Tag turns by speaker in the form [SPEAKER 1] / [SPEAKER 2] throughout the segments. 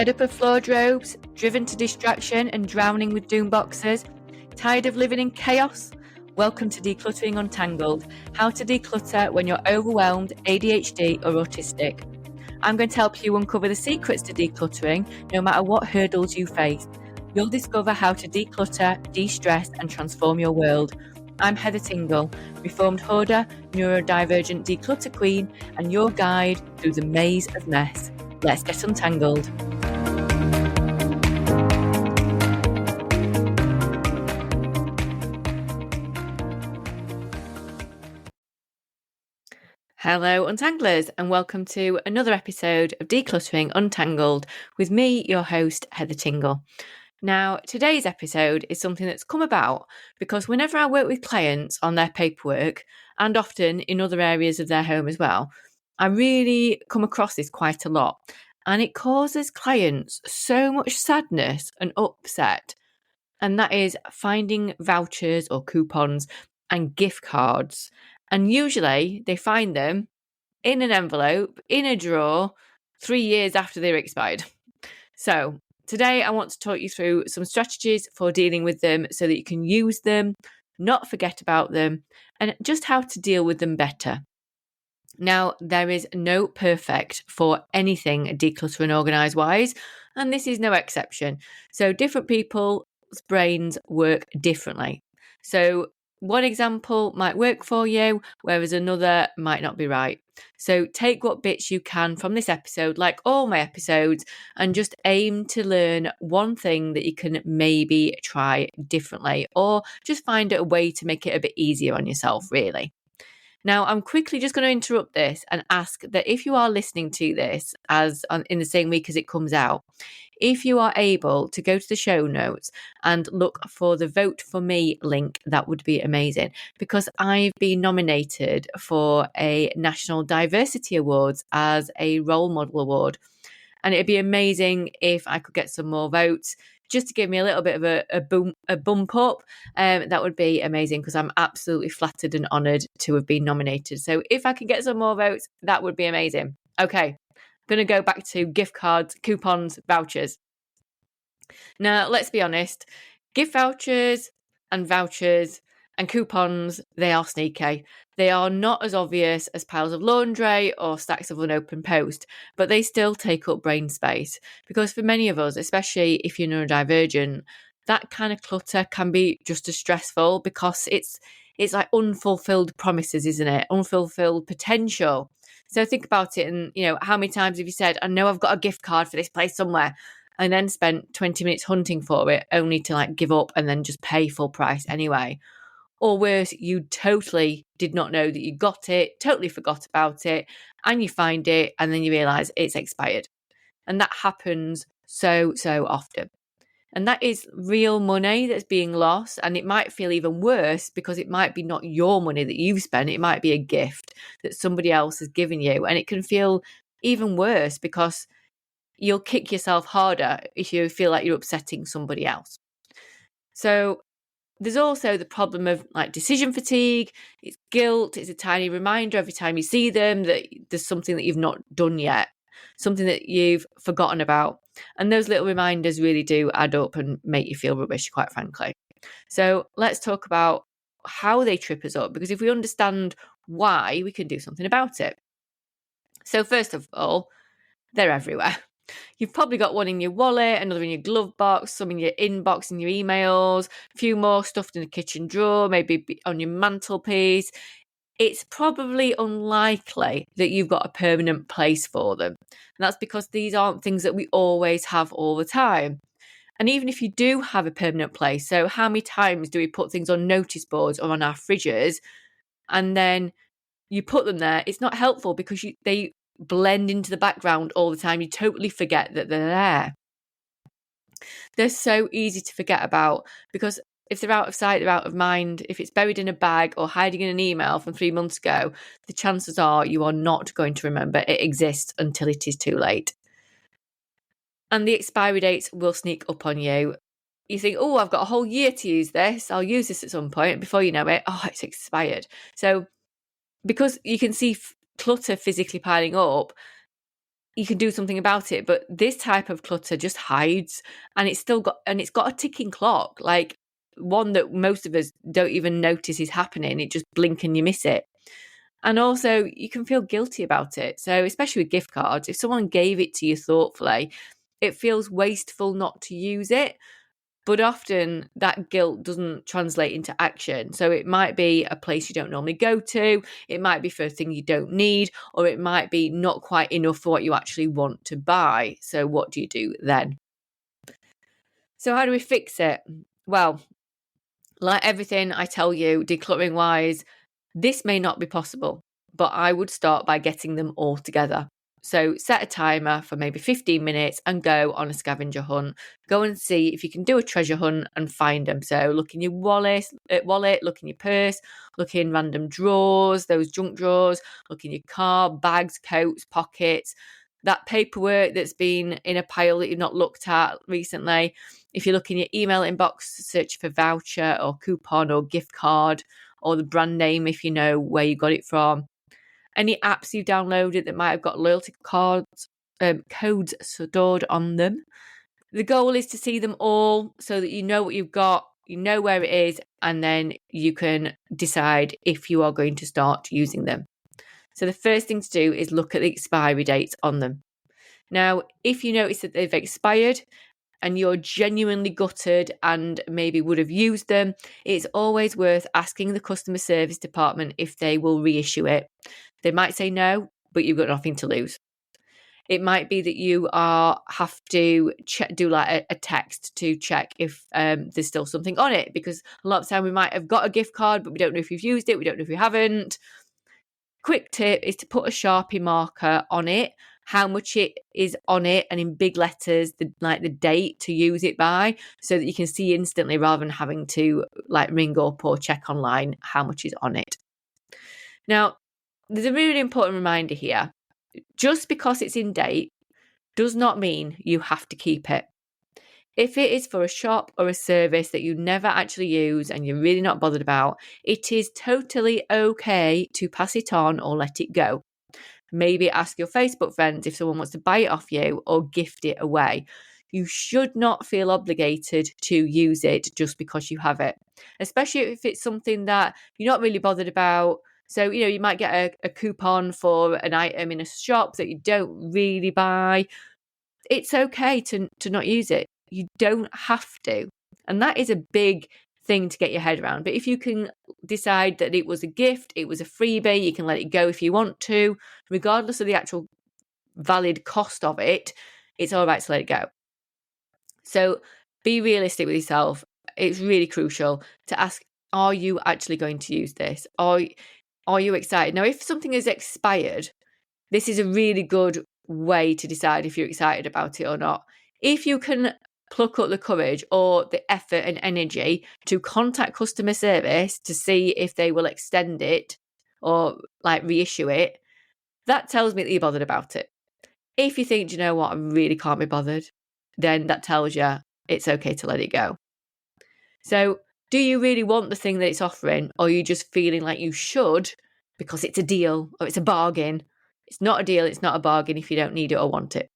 [SPEAKER 1] Fed up of floor robes, driven to distraction and drowning with doom boxes? Tired of living in chaos? Welcome to Decluttering Untangled, how to declutter when you're overwhelmed, ADHD or autistic. I'm going to help you uncover the secrets to decluttering, no matter what hurdles you face. You'll discover how to declutter, de-stress and transform your world. I'm Heather Tingle, reformed hoarder, neurodivergent declutter queen, and your guide through the maze of mess. Let's get untangled. Hello, Untanglers, and welcome to another episode of Decluttering Untangled with me, your host, Heather Tingle. Now, today's episode is something that's come about because whenever I work with clients on their paperwork, and often in other areas of their home as well, I really come across this quite a lot. And it causes clients so much sadness and upset. And that is finding vouchers or coupons and gift cards. And usually they find them in an envelope, in a drawer, 3 years after they're expired. So today I want to talk you through some strategies for dealing with them so that you can use them, not forget about them, and just how to deal with them better. Now, there is no perfect for anything declutter and organise wise, and this is no exception. So different people's brains work differently. So one example might work for you, whereas another might not be right. So take what bits you can from this episode, like all my episodes, and just aim to learn one thing that you can maybe try differently, or just find a way to make it a bit easier on yourself, really. Now, I'm quickly just going to interrupt this and ask that if you are listening to this in the same week as it comes out, if you are able to go to the show notes and look for the Vote for Me link, that would be amazing, because I've been nominated for a National Diversity Awards as a Role Model Award. And it'd be amazing if I could get some more votes just to give me a little bit of a bump up. That would be amazing because I'm absolutely flattered and honoured to have been nominated. So if I can get some more votes, that would be amazing. Okay, I'm going to go back to gift cards, coupons, vouchers. Now, let's be honest, gift vouchers and coupons, they are sneaky. They are not as obvious as piles of laundry or stacks of unopened post, but they still take up brain space. Because for many of us, especially if you're neurodivergent, that kind of clutter can be just as stressful because it's like unfulfilled promises, isn't it? Unfulfilled potential. So think about it, and how many times have you said, I know I've got a gift card for this place somewhere, and then spent 20 minutes hunting for it only to give up and then just pay full price anyway. Or worse, you totally did not know that you got it, totally forgot about it, and you find it and then you realise it's expired. And that happens so often. And that is real money that's being lost. And it might feel even worse because it might be not your money that you've spent. It might be a gift that somebody else has given you. And it can feel even worse because you'll kick yourself harder if you feel like you're upsetting somebody else. So there's also the problem of decision fatigue. It's guilt. It's a tiny reminder every time you see them that there's something that you've not done yet, something that you've forgotten about. And those little reminders really do add up and make you feel rubbish, quite frankly. So let's talk about how they trip us up, because if we understand why, we can do something about it. So first of all, they're everywhere. You've probably got one in your wallet, another in your glove box, some in your inbox, in your emails, a few more stuffed in the kitchen drawer, maybe on your mantelpiece. It's probably unlikely that you've got a permanent place for them. And that's because these aren't things that we always have all the time. And even if you do have a permanent place, so how many times do we put things on notice boards or on our fridges and then you put them there? It's not helpful because they blend into the background all the time. You totally forget that they're there. They're so easy to forget about because if they're out of sight, they're out of mind. If it's buried in a bag or hiding in an email from 3 months ago, the chances are you are not going to remember it exists until it is too late. And the expiry dates will sneak up on you. You think, oh, I've got a whole year to use this. I'll use this at some point. Before you know it, it's expired. So because you can see clutter physically piling up, you can do something about it. But this type of clutter just hides, and it's got a ticking clock, like one that most of us don't even notice is happening. It just blink and you miss it. And also you can feel guilty about it. So especially with gift cards, if someone gave it to you thoughtfully, it feels wasteful not to use it. But often that guilt doesn't translate into action. So it might be a place you don't normally go to, it might be for a thing you don't need, or it might be not quite enough for what you actually want to buy. So what do you do then? So how do we fix it? Well, like everything I tell you, decluttering wise, this may not be possible, but I would start by getting them all together. So set a timer for maybe 15 minutes and go on a scavenger hunt. Go and see if you can do a treasure hunt and find them. So look in your wallet, look in your purse, look in random drawers, those junk drawers, look in your car, bags, coats, pockets, that paperwork that's been in a pile that you've not looked at recently. If you look in your email inbox, search for voucher or coupon or gift card or the brand name if you know where you got it from. Any apps you've downloaded that might have got loyalty codes stored on them. The goal is to see them all so that you know what you've got, you know where it is, and then you can decide if you are going to start using them. So the first thing to do is look at the expiry dates on them. Now, if you notice that they've expired and you're genuinely gutted and maybe would have used them, it's always worth asking the customer service department if they will reissue it. They might say no, but you've got nothing to lose. It might be that you have to do like a text to check if there's still something on it, because a lot of the time we might have got a gift card, but we don't know if you've used it, we don't know if you haven't. Quick tip is to put a Sharpie marker on it, how much it is on it, and in big letters, the date to use it by, so that you can see instantly rather than having to ring up or check online how much is on it. Now, there's a really important reminder here. Just because it's in date does not mean you have to keep it. If it is for a shop or a service that you never actually use and you're really not bothered about, it is totally okay to pass it on or let it go. Maybe ask your Facebook friends if someone wants to buy it off you or gift it away. You should not feel obligated to use it just because you have it, especially if it's something that you're not really bothered about. So, you might get a coupon for an item in a shop that you don't really buy. It's okay to not use it. You don't have to. And that is a big thing to get your head around. But if you can decide that it was a gift, it was a freebie, you can let it go if you want to, regardless of the actual valid cost of it, it's all right to let it go. So be realistic with yourself. It's really crucial to ask, are you actually going to use this? Are you excited? Now, if something is expired, this is a really good way to decide if you're excited about it or not. If you can pluck up the courage or the effort and energy to contact customer service to see if they will extend it or reissue it, that tells me that you're bothered about it. If you think, do you know what, I really can't be bothered, then that tells you it's okay to let it go. So do you really want the thing that it's offering, or are you just feeling like you should because it's a deal or it's a bargain? It's not a deal, it's not a bargain if you don't need it or want it.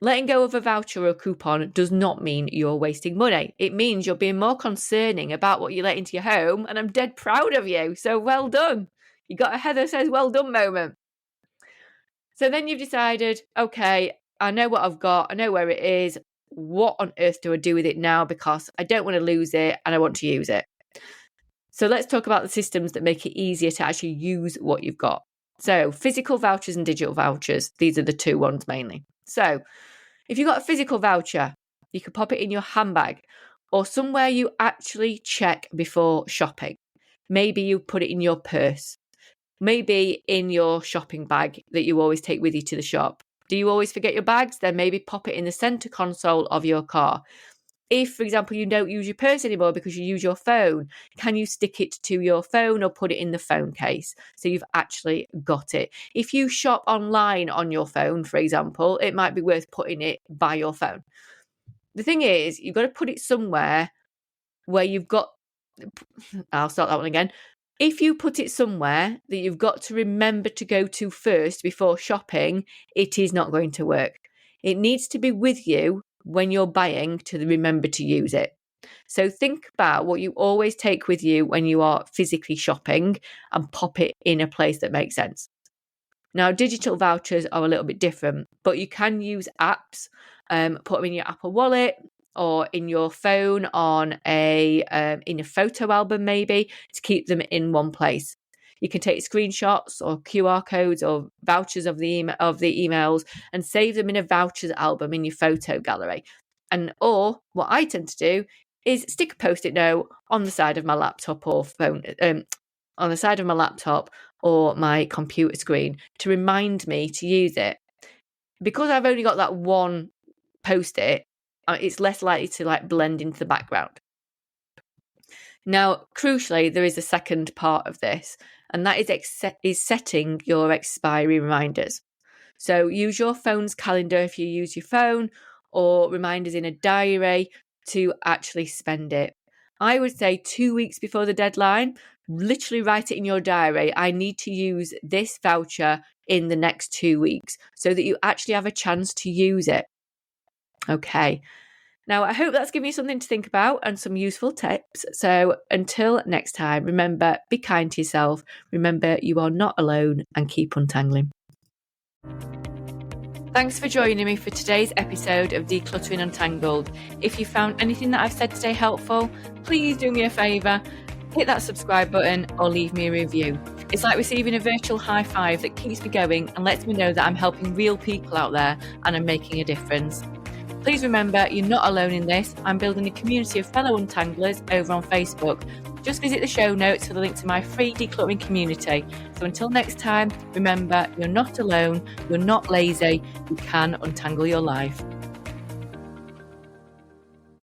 [SPEAKER 1] Letting go of a voucher or a coupon does not mean you're wasting money. It means you're being more concerning about what you let into your home, and I'm dead proud of you. So well done. You got a Heather says well done moment. So then you've decided, okay, I know what I've got, I know where it is. What on earth do I do with it now? Because I don't want to lose it and I want to use it. So let's talk about the systems that make it easier to actually use what you've got. So physical vouchers and digital vouchers, these are the two ones mainly. So if you've got a physical voucher, you could pop it in your handbag or somewhere you actually check before shopping. Maybe you put it in your purse, maybe in your shopping bag that you always take with you to the shop. Do you always forget your bags? Then maybe pop it in the center console of your car. If, for example, you don't use your purse anymore because you use your phone, can you stick it to your phone or put it in the phone case so you've actually got it? If you shop online on your phone, for example, it might be worth putting it by your phone. The thing is, you've got to put it somewhere where you've got, I'll start that one again. if you put it somewhere that you've got to remember to go to first before shopping, it is not going to work. It needs to be with you when you're buying to remember to use it. So think about what you always take with you when you are physically shopping and pop it in a place that makes sense. Now, digital vouchers are a little bit different, but you can use apps, put them in your Apple Wallet or in your phone in a photo album maybe, to keep them in one place. You can take screenshots or QR codes or vouchers of the emails and save them in a vouchers album in your photo gallery. Or what I tend to do is stick a Post-it note on the side of my laptop or phone, on the side of my laptop or my computer screen to remind me to use it. Because I've only got that one Post-it, it's less likely to blend into the background. Now, crucially, there is a second part of this, and that is setting your expiry reminders. So use your phone's calendar if you use your phone, or reminders in a diary to actually spend it. I would say 2 weeks before the deadline, literally write it in your diary. I need to use this voucher in the next 2 weeks so that you actually have a chance to use it. Okay. Now, I hope that's given you something to think about and some useful tips. So until next time, remember, be kind to yourself. Remember, you are not alone, and keep untangling. Thanks for joining me for today's episode of Decluttering Untangled. If you found anything that I've said today helpful, please do me a favour, hit that subscribe button or leave me a review. It's like receiving a virtual high five that keeps me going and lets me know that I'm helping real people out there and I'm making a difference. Please remember, you're not alone in this. I'm building a community of fellow untanglers over on Facebook. Just visit the show notes for the link to my free decluttering community. So until next time, remember, you're not alone, you're not lazy, you can untangle your life.